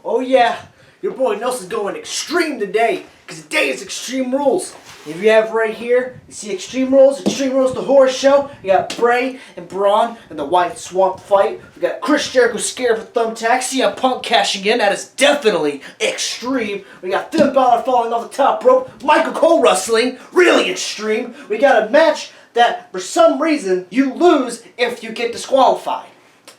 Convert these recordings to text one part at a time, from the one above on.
Oh yeah, your boy Nelson's going extreme today, because today is Extreme Rules. If you have right here, you see Extreme Rules the horror show. You got Bray and Braun and the White Swamp fight. We got Chris Jericho scared for thumbtacks. CM Punk cashing in. That is definitely extreme. We got Finn Balor falling off the top rope. Michael Cole wrestling. Really extreme. We got a match that, for some reason, you lose if you get disqualified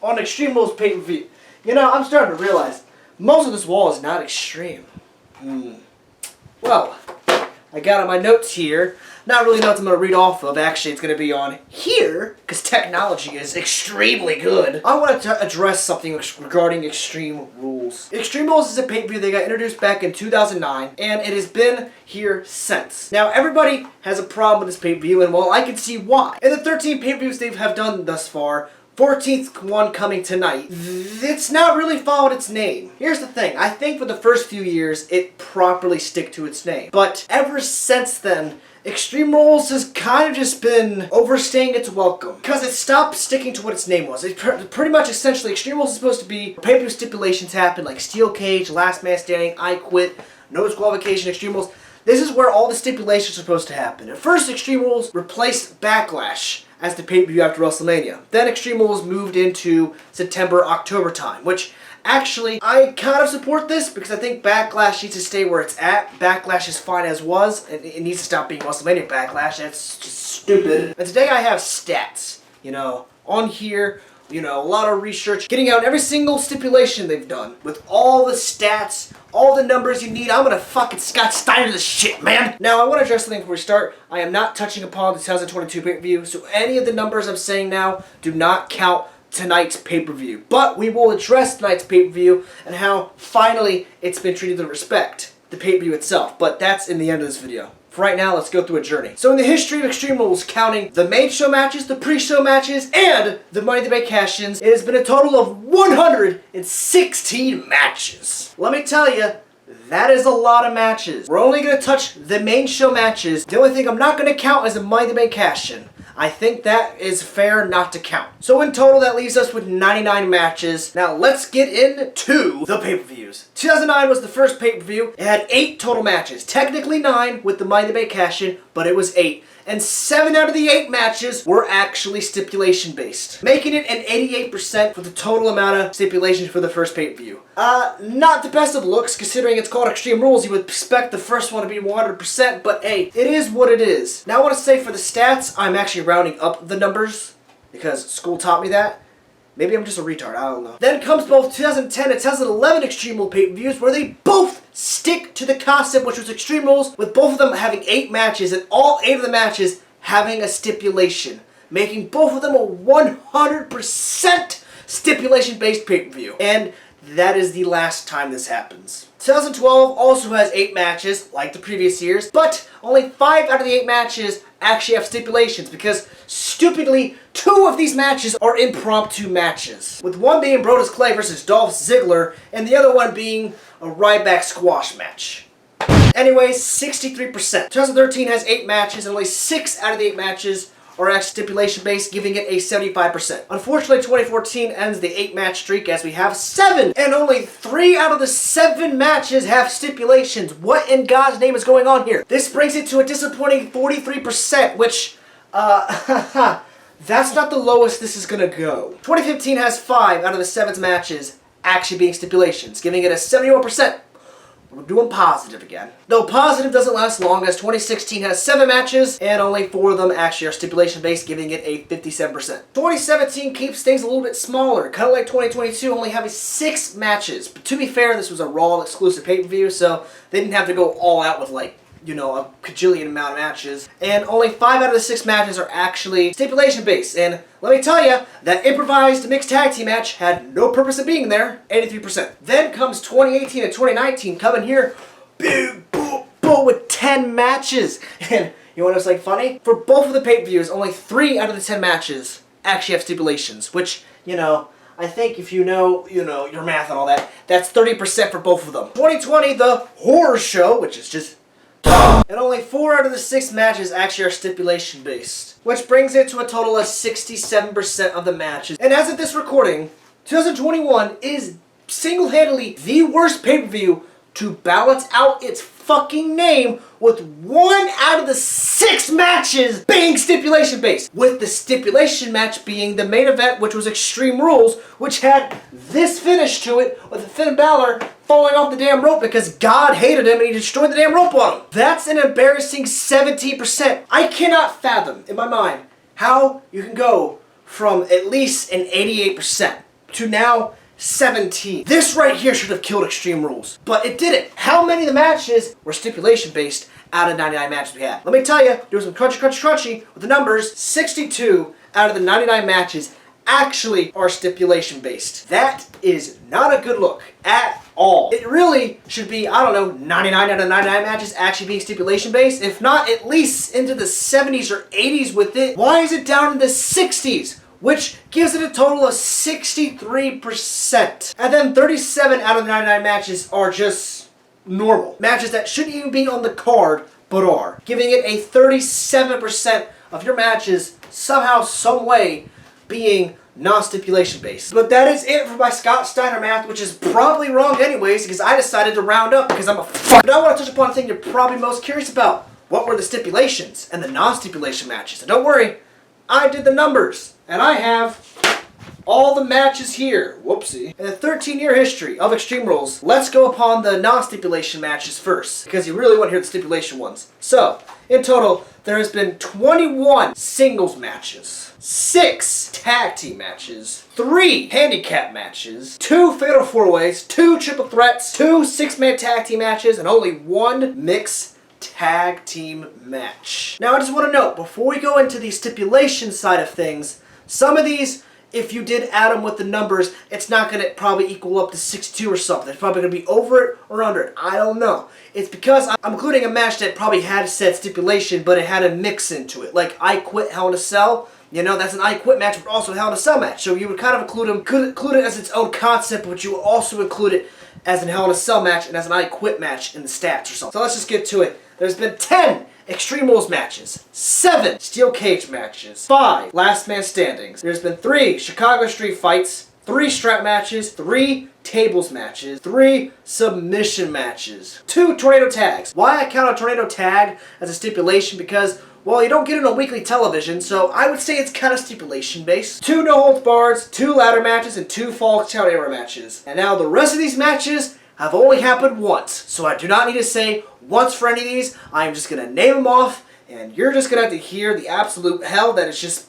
on Extreme Rules pay-per-view. You know, I'm starting to realize most of this wall is not extreme. Well, I got on my notes here. Not really notes I'm going to read off of. Actually, it's going to be on here, because technology is extremely good. I wanted to address something regarding Extreme Rules. Extreme Rules is a pay-per-view that got introduced back in 2009, and it has been here since. Now, everybody has a problem with this pay-per-view, and well, I can see why. In the 13 pay-per-views they have done thus far, 14th one coming tonight, it's not really followed its name. Here's the thing, I think for the first few years it properly stick to its name. But ever since then, Extreme Rules has kind of just been overstaying its welcome. Because it stopped sticking to what its name was. It pretty much essentially, Extreme Rules is supposed to be pay-per-view stipulations happen, like Steel Cage, Last Man Standing, I Quit, No Disqualification, Extreme Rules. This is where all the stipulations are supposed to happen. At first, Extreme Rules replaced Backlash as the pay-per-view after WrestleMania. Then Extreme Rules moved into September, October time, which actually, I kind of support this because I think Backlash needs to stay where it's at. Backlash is fine as was, and it needs to stop being WrestleMania Backlash. That's just stupid. And today I have stats, on here, a lot of research, getting out every single stipulation they've done, with all the stats, all the numbers you need. I'm gonna fucking Scott Steiner this shit, man! Now, I want to address something before we start. I am not touching upon the 2022 pay-per-view, so any of the numbers I'm saying now do not count tonight's pay-per-view. But we will address tonight's pay-per-view and how, finally, it's been treated with respect, the pay-per-view itself. But that's in the end of this video. For right now, let's go through a journey. So in the history of Extreme Rules, counting the main show matches, the pre-show matches, and the Money in the Bank cash-ins, it has been a total of 116 matches. Let me tell you, that is a lot of matches. We're only going to touch the main show matches. The only thing I'm not going to count is the Money in the Bank cash-in. I think that is fair not to count. So in total, that leaves us with 99 matches. Now let's get into the pay-per-views. 2009 was the first pay-per-view. It had 8 total matches. Technically 9 with the Money in the Bank cash-in, but it was 8. And 7 out of the 8 matches were actually stipulation-based, making it an 88% for the total amount of stipulations for the first pay-per-view. Not the best of looks, considering it's called Extreme Rules. You would expect the first one to be 100%, but hey, it is what it is. Now I want to say for the stats, I'm actually rounding up the numbers, because school taught me that. Maybe I'm just a retard, I don't know. Then comes both 2010 and 2011 Extreme Rules pay-per-views, where they both stick to the concept, which was Extreme Rules, with both of them having 8 matches, and all 8 of the matches having a stipulation, making both of them a 100% stipulation-based pay-per-view. And that is the last time this happens. 2012 also has 8 matches, like the previous years, but only 5 out of the 8 matches actually have stipulations, because stupidly, 2 of these matches are impromptu matches, with one being Brodus Clay versus Dolph Ziggler, and the other one being a Ryback squash match. Anyways, 63%. 2013 has 8 matches, and only 6 out of the 8 matches are actually stipulation-based, giving it a 75%. Unfortunately, 2014 ends the 8-match streak as we have 7, and only 3 out of the 7 matches have stipulations. What in God's name is going on here? This brings it to a disappointing 43%, which, that's not the lowest this is gonna go. 2015 has 5 out of the 7 matches actually being stipulations, giving it a 71%. We're doing positive again. Though positive doesn't last long, as 2016 has 7 matches, and only 4 of them actually are stipulation-based, giving it a 57%. 2017 keeps things a little bit smaller, kind of like 2022, only having 6 matches. But to be fair, this was a Raw exclusive pay-per-view, so they didn't have to go all out with, like, a cajillion amount of matches. And only 5 out of the 6 matches are actually stipulation-based. And let me tell you, that improvised mixed tag team match had no purpose of being there, 83%. Then comes 2018 and 2019 coming here, big boom, boom, with 10 matches. And you want to know what's funny? For both of the pay-per-views, only 3 out of the 10 matches actually have stipulations, which, I think if you know, your math and all that, that's 30% for both of them. 2020, the horror show, which is just and only 4 out of the 6 matches actually are stipulation based, which brings it to a total of 67% of the matches. And as of this recording, 2021 is single-handedly the worst pay-per-view to balance out its fucking name with 1 out of the 6 matches being stipulation-based. With the stipulation match being the main event, which was Extreme Rules, which had this finish to it with Finn Balor falling off the damn rope because God hated him and he destroyed the damn rope on him. That's an embarrassing 17%. I cannot fathom, in my mind, how you can go from at least an 88% to now 17. This right here should have killed Extreme Rules, but it didn't. How many of the matches were stipulation based out of 99 matches we had? Let me tell you, there was some crunchy with the numbers. 62 out of the 99 matches actually are stipulation based. That is not a good look at all. It really should be, I don't know, 99 out of 99 matches actually being stipulation based. If not, at least into the 70s or 80s with it. Why is it down in the 60s? Which gives it a total of 63%. And then 37 out of the 99 matches are just normal. Matches that shouldn't even be on the card, but are. Giving it a 37% of your matches somehow, some way, being non-stipulation based. But that is it for my Scott Steiner math, which is probably wrong anyways, because I decided to round up because I'm a fuck. But I want to touch upon a thing you're probably most curious about. What were the stipulations and the non-stipulation matches? And don't worry, I did the numbers. And I have all the matches here. Whoopsie. In the 13-year history of Extreme Rules, let's go upon the non-stipulation matches first, because you really want to hear the stipulation ones. So, in total, there has been 21 singles matches, 6 tag team matches, 3 handicap matches, 2 fatal 4-ways, 2 triple threats, 2 6-man tag team matches, and only 1 mixed tag team match. Now, I just want to note, before we go into the stipulation side of things, some of these, if you did add them with the numbers, it's not going to probably equal up to 62 or something. It's probably going to be over it or under it. I don't know. It's because I'm including a match that probably had said stipulation, but it had a mix into it. Like I Quit Hell in a Cell. You know, that's an I Quit match, but also a Hell in a Cell match. So you would kind of include it as its own concept, but you would also include it as an Hell in a Cell match and as an I Quit match in the stats or something. So let's just get to it. There's been 10 Extreme Rules matches, 7 Steel Cage matches, 5 Last Man Standings. There's been 3 Chicago Street Fights, 3 strap matches, 3 tables matches, 3 submission matches, 2 tornado tags. Why I count a tornado tag as a stipulation? Because, well, you don't get it on weekly television, so I would say it's kind of stipulation based. 2 no holds bars, 2 ladder matches, and 2 Falls Count Era matches. And now the rest of these matches have only happened once, so I do not need to say once for any of these. I'm just going to name them off, and you're just going to have to hear the absolute hell that is just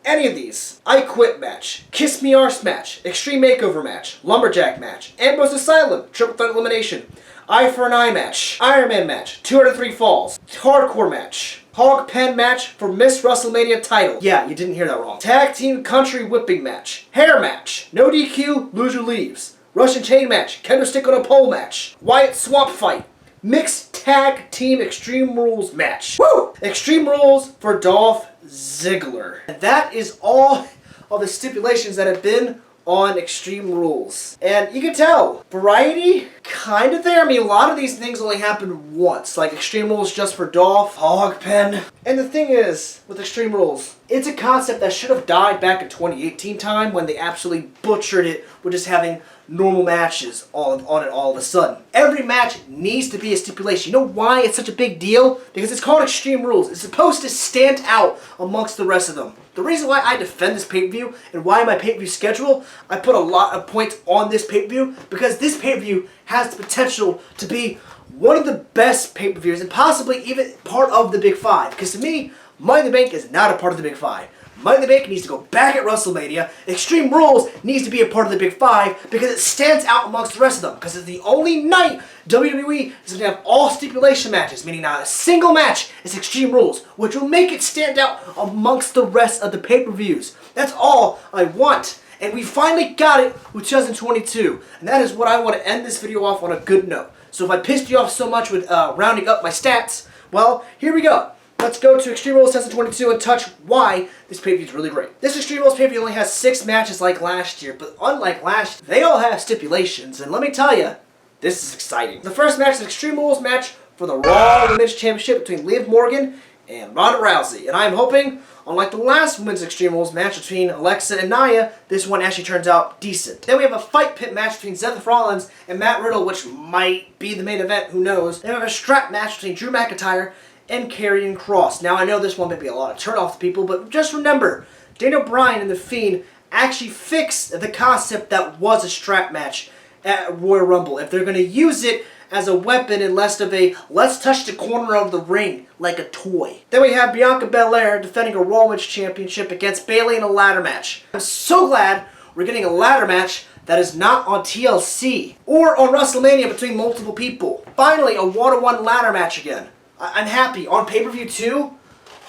any of these. I Quit match, Kiss Me Arse match, Extreme Makeover match, Lumberjack match, Ambrose Asylum, Triple Threat Elimination, Eye for an Eye match, Iron Man match, 2 out of 3 falls, Hardcore match, Hog Pen match for Miss WrestleMania title. Yeah, you didn't hear that wrong. Tag Team Country Whipping match, Hair match, No DQ, Loser Leaves, Russian Chain match, Kendo Stick on a Pole match, Wyatt Swamp Fight, Mixed Tag Team Extreme Rules match. Woo! Extreme Rules for Dolph Ziggler. And that is all of the stipulations that have been on Extreme Rules. And you can tell, variety, kind of there. I mean, a lot of these things only happened once. Like Extreme Rules just for Dolph, Hog Pen. And the thing is, with Extreme Rules, it's a concept that should have died back in 2018 time when they absolutely butchered it with just having normal matches on it all of a sudden. Every match needs to be a stipulation. You know why it's such a big deal? Because it's called Extreme Rules. It's supposed to stand out amongst the rest of them. The reason why I defend this pay-per-view and why my pay-per-view schedule, I put a lot of points on this pay-per-view because this pay-per-view has the potential to be one of the best pay-per-views and possibly even part of the Big Five. Because to me, Money in the Bank is not a part of the Big Five. Money in the Bank needs to go back at WrestleMania. Extreme Rules needs to be a part of the Big Five because it stands out amongst the rest of them. Because it's the only night WWE is going to have all stipulation matches, meaning not a single match is Extreme Rules, which will make it stand out amongst the rest of the pay-per-views. That's all I want. And we finally got it with 2022. And that is what I want to end this video off on a good note. So if I pissed you off so much with rounding up my stats, well, here we go. Let's go to Extreme Rules 2022 and touch why this pay-per-view is really great. This Extreme Rules pay-per-view only has 6 matches like last year, but unlike last year, they all have stipulations, and let me tell you, this is exciting. The first match is an Extreme Rules match for the Raw Women's Championship between Liv Morgan and Ronda Rousey, and I'm hoping Unlike the last women's Extreme Rules match between Alexa and Nia, this one actually turns out decent. Then we have a fight pit match between Seth Rollins and Matt Riddle, which might be the main event, who knows. Then we have a strap match between Drew McIntyre and Karrion Kross. Now I know this one may be a lot of turn-off to people, but just remember, Daniel Bryan and The Fiend actually fixed the concept that was a strap match at Royal Rumble. If they're going to use it as a weapon and less of a let's touch the corner of the ring like a toy. Then we have Bianca Belair defending a Raw Women's Championship against Bayley in a ladder match. I'm so glad we're getting a ladder match that is not on TLC or on WrestleMania between multiple people. Finally, a one-on-one ladder match again. I'm happy. On pay-per-view too?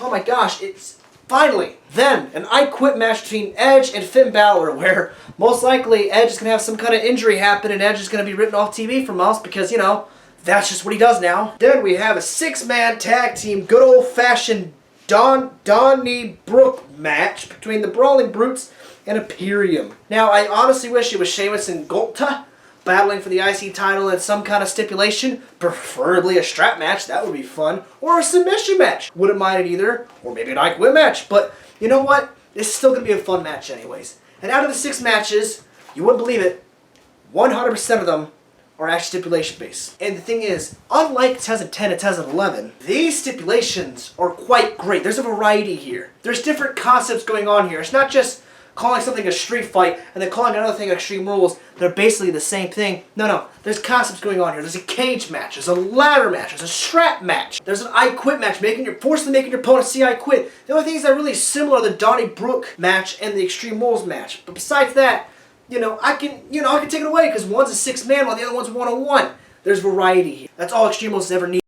Oh my gosh, it's finally. Then, an I Quit match between Edge and Finn Balor, where most likely Edge is going to have some kind of injury happen and Edge is going to be written off TV from us because, you know, that's just what he does now. Then we have a 6-man tag team, good old-fashioned Donnybrook match between the Brawling Brutes and Imperium. Now, I honestly wish it was Sheamus and Gulta battling for the IC title in some kind of stipulation, preferably a strap match, that would be fun, or a submission match. Wouldn't mind it either, or maybe an I Quit match, but you know what? It's still going to be a fun match anyways. And out of the 6 matches, you wouldn't believe it, 100% of them are actually stipulation-based. And the thing is, unlike 2010 and 2011, these stipulations are quite great. There's a variety here. There's different concepts going on here. It's not just calling something a street fight and then calling another thing Extreme Rules. They're basically the same thing. No. There's concepts going on here. There's a cage match. There's a ladder match. There's a strap match. There's an I Quit match, forcibly making your opponent see I Quit. The only things that are really similar are the Donnybrook match and the Extreme Rules match. But besides that, I can take it away because one's a 6-man while the other one's a 1-on-1. There's variety here. That's all Extreme Rules has ever needed.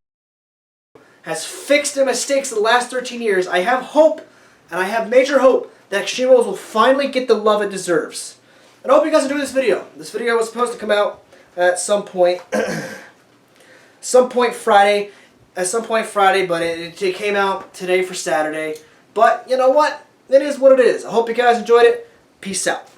Has fixed their mistakes in the last 13 years. I have hope, and I have major hope, that Extreme Rules will finally get the love it deserves. And I hope you guys enjoyed this video. This video was supposed to come out at some point Friday, but it came out today for Saturday. But you know what? It is what it is. I hope you guys enjoyed it. Peace out.